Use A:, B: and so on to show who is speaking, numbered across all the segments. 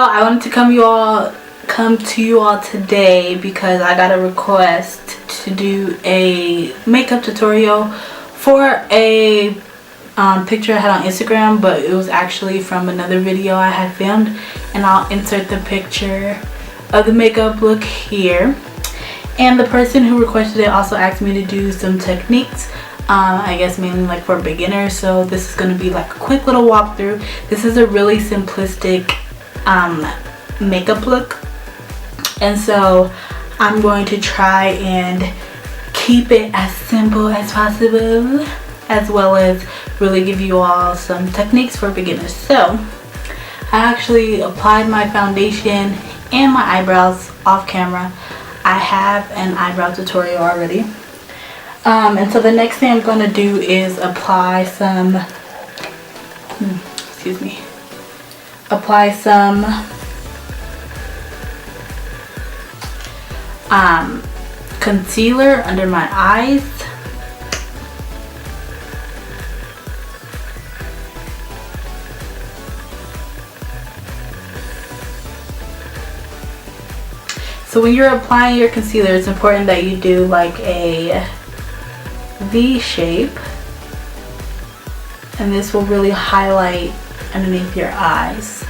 A: I wanted to come to you all today because I got a request to do a makeup tutorial for a picture I had on Instagram, but it was actually from another video I had filmed, and I'll insert the picture of the makeup look here. And the person who requested it also asked me to do some techniques, I guess mainly like for beginners. So this is going to be like a quick little walkthrough. This is a really simplistic makeup look, and so I'm going to try and keep it as simple as possible, as well as really give you all some techniques for beginners. So I actually applied my foundation and my eyebrows off camera. I have an eyebrow tutorial already, and so the next thing I'm going to do is apply some concealer under my eyes. So when you're applying your concealer, it's important that you do like a V shape, and this will really highlight underneath your eyes.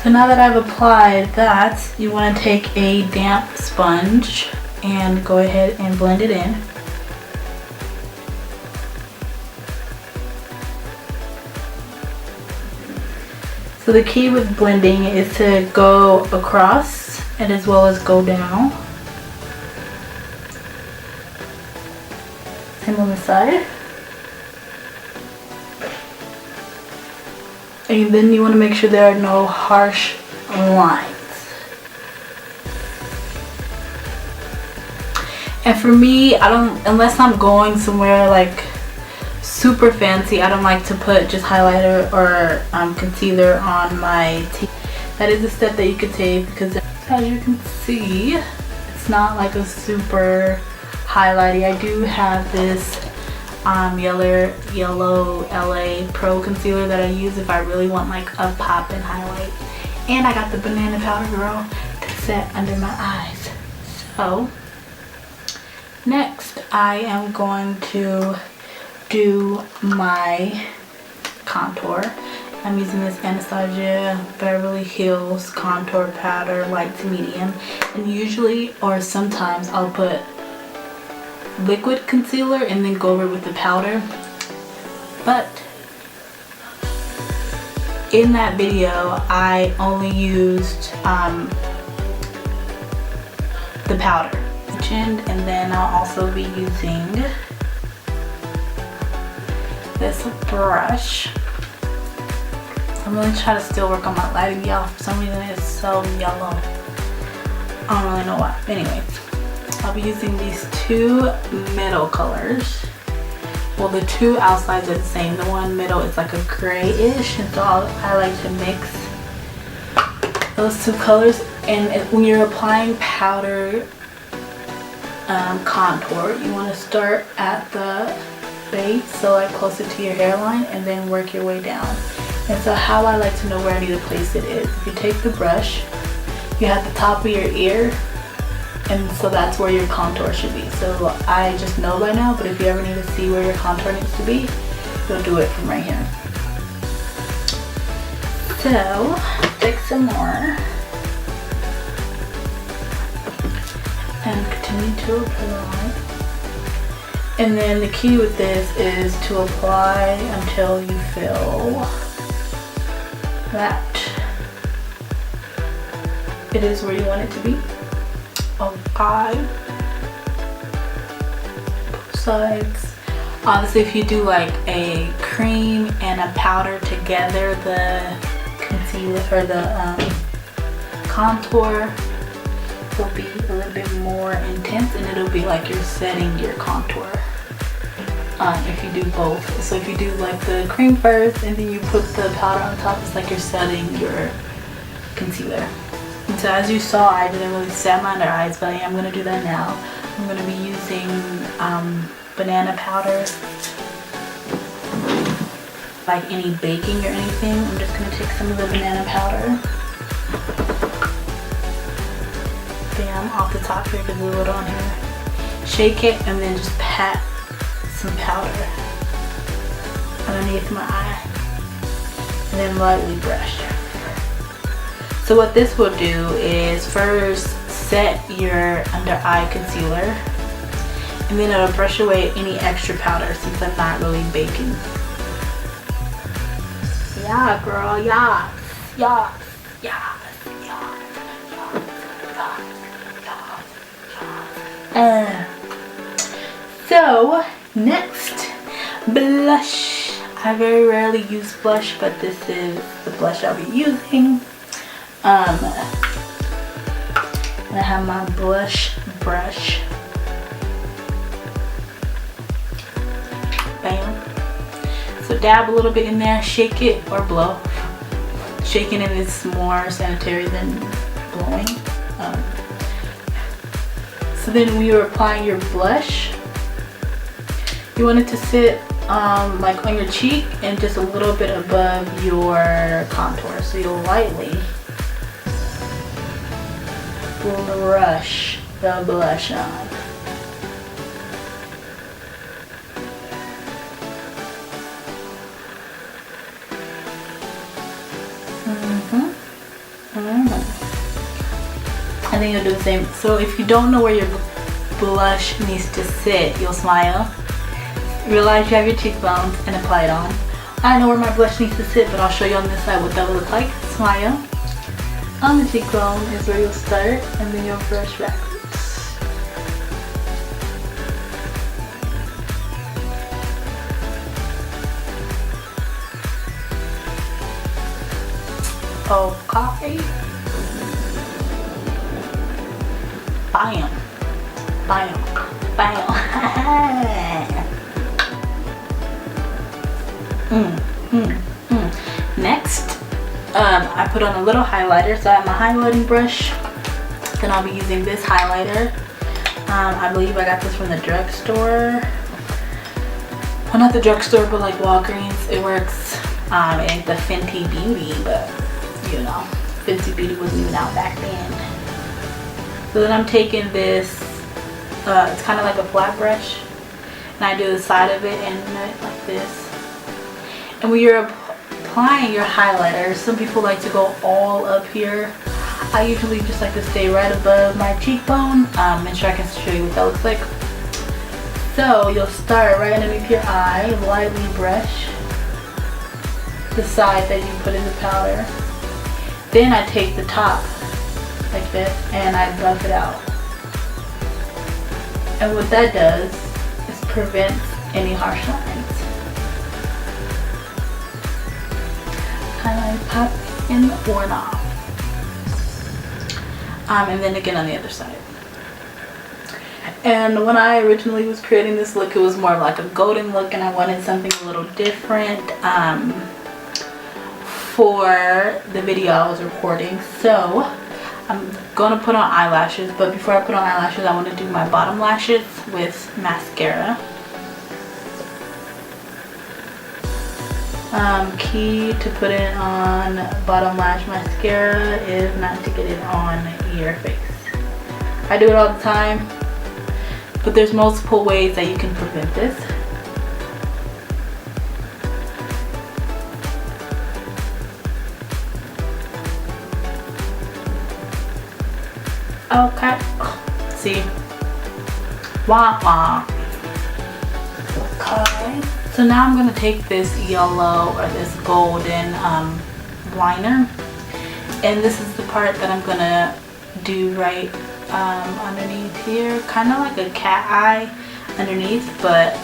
A: So now that I've applied that, you want to take a damp sponge and go ahead and blend it in. So the key with blending is to go across and as well as go down. Same on the side. And then you want to make sure there are no harsh lines. And for me, unless I'm going somewhere like super fancy, I don't like to put just highlighter or concealer on my teeth. That is a step that you could take, because as you can see, it's not like a super highlighty. I do have this yellow LA Pro concealer that I use if I really want like a pop and highlight. And I got the banana powder girl to set under my eyes. So next, I am going to do my contour. I'm using this Anastasia Beverly Hills contour powder, light to medium. And usually, or sometimes, I'll put liquid concealer and then go over with the powder. But in that video, I only used the powder. And then I'll also be using this brush. I'm really trying to still work on my lighting, y'all. For some reason it's so yellow. I don't really know why. Anyways, I'll be using these two middle colors. Well, the two outsides are the same. The one middle is like a grayish, and so I like to mix those two colors. And when you're applying powder contour, you want to start at the base, so like closer to your hairline, and then work your way down. And so how I like to know where I need to place it is, if you take the brush, you have the top of your ear, and so that's where your contour should be. So I just know by now, but if you ever need to see where your contour needs to be, you'll do it from right here. So take some more and continue to apply. And then the key with this is to apply until you feel that it is where you want it to be. Both sides. Obviously, if you do like a cream and a powder together, the concealer or the contour will be a little bit more intense, and it'll be like you're setting your contour if you do both. So if you do like the cream first and then you put the powder on top, it's like you're setting your concealer. And so as you saw, I didn't really set my under eyes, but I am going to do that now. I'm going to be using banana powder. Like any baking or anything, I'm just going to take some of the banana powder. Bam, off the top here, because there's a little on here. Shake it and then just pat some powder underneath my eye. And then lightly brush. So what this will do is first set your under eye concealer, and then it'll brush away any extra powder since I'm not really baking. Yeah, girl, yeah, yeah, yeah, yeah, yeah. So next, blush. I very rarely use blush, but this is the blush I'll be using. And I have my blush brush. Bam. So dab a little bit in there, shake it or blow. Shaking it is more sanitary than blowing. So then when you're applying your blush, you want it to sit like on your cheek and just a little bit above your contour. So you'll lightly brush the blush on. And then you'll do the same. So if you don't know where your blush needs to sit, you'll smile. Realize you have your cheekbones and apply it on. I know where my blush needs to sit, but I'll show you on this side what that will look like. Smile. On the cheekbone is where you'll start, and then you'll brush backwards. Okay. Bam. Bam. Bam. Next, I put on a little highlighter. So I have my highlighting brush. Then I'll be using this highlighter. I believe I got this from the drugstore. Well, not the drugstore, but like Walgreens. It works. It ain't the Fenty Beauty, but you know, Fenty Beauty wasn't even out back then. So then I'm taking this, it's kind of like a flat brush, and I do the side of it and like this. And when you're applying your highlighter, some people like to go all up here. I usually just like to stay right above my cheekbone. Make sure I can show you what that looks like. So you'll start right underneath your eye, lightly brush the side that you put in the powder. Then I take the top like this and I buff it out. And what that does is prevents any harsh lines. Highlight pop in or off. And then again on the other side. And when I originally was creating this look, it was more of like a golden look, and I wanted something a little different for the video I was recording. So I'm gonna put on eyelashes, but before I put on eyelashes, I want to do my bottom lashes with mascara. Key to put it on bottom lash mascara is not to get it on your face. I do it all the time, but there's multiple ways that you can prevent this. Okay, see, wah wah. Okay, so now I'm gonna take this yellow or this golden liner, and this is the part that I'm gonna do right underneath here, kind of like a cat eye underneath, but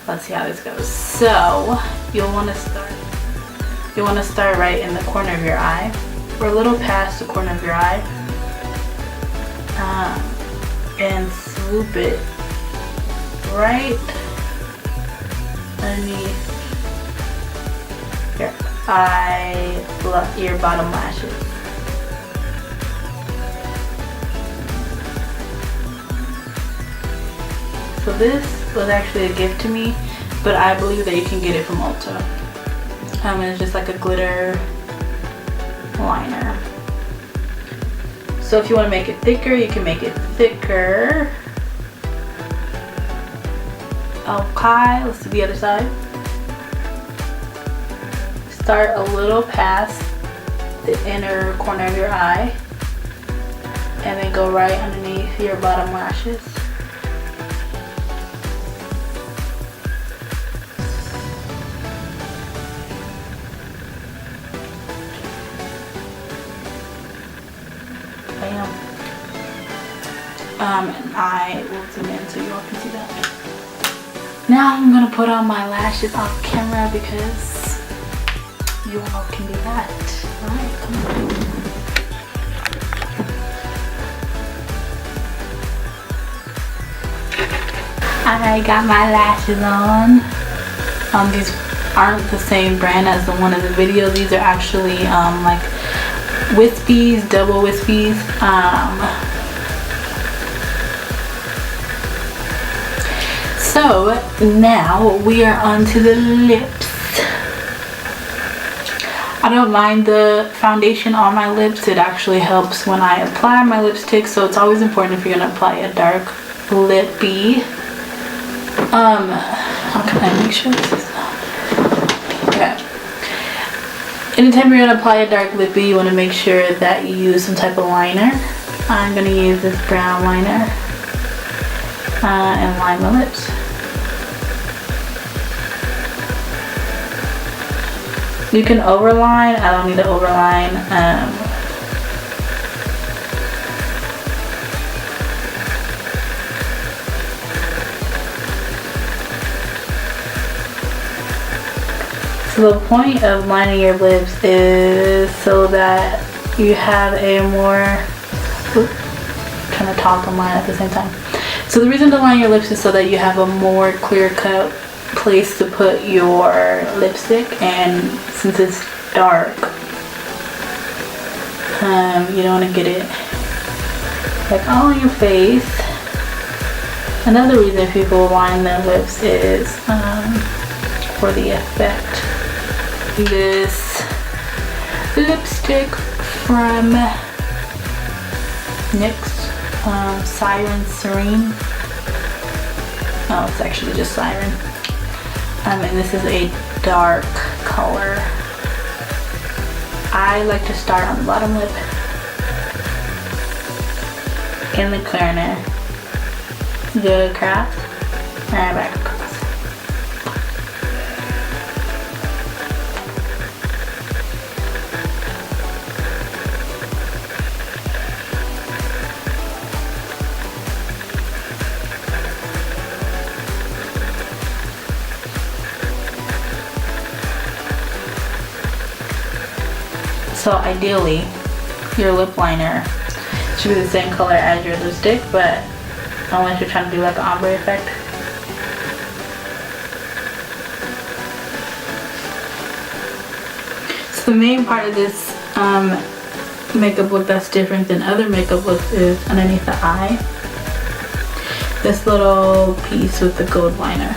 A: let's see how this goes. So you'll want to start right in the corner of your eye, or a little past the corner of your eye, and swoop it right underneath your eye, your bottom lashes. So this was actually a gift to me, but I believe that you can get it from Ulta. It's just like a glitter liner. So if you want to make it thicker, you can make it thicker. Okay, let's do the other side. Start a little past the inner corner of your eye and then go right underneath your bottom lashes. Bam. And I will zoom in so you all can see that. Now I'm gonna put on my lashes off camera because you all can do that. Alright, come on. I got my lashes on. These aren't the same brand as the one in the video. These are actually like wispies, double wispies. So now we are on to the lips. I don't mind the foundation on my lips. It actually helps when I apply my lipstick, so it's always important if you're gonna apply a dark lippy. How can I make sure this is not? Okay. Anytime you're gonna apply a dark lippy, you want to make sure that you use some type of liner. I'm gonna use this brown liner and line my lips. You can overline. I don't need to overline. So the point of lining your lips is so that you have a more, trying to talk and line at the same time. So the reason to line your lips is so that you have a more clear-cut place to put your lipstick, and since it's dark, you don't want to get it like all on your face. Another reason people line their lips is for the effect. This lipstick from NYX, Siren Serene. Oh, it's actually just Siren. And this is a dark color. I like to start on the bottom lip in the corner, go across, and back across. So ideally, your lip liner should be the same color as your lipstick, but unless you're trying to do like an ombre effect. So the main part of this makeup look that's different than other makeup looks is underneath the eye. This little piece with the gold liner.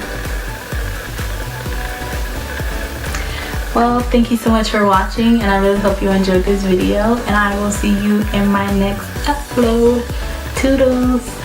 A: Well, thank you so much for watching, and I really hope you enjoyed this video, and I will see you in my next upload. Toodles!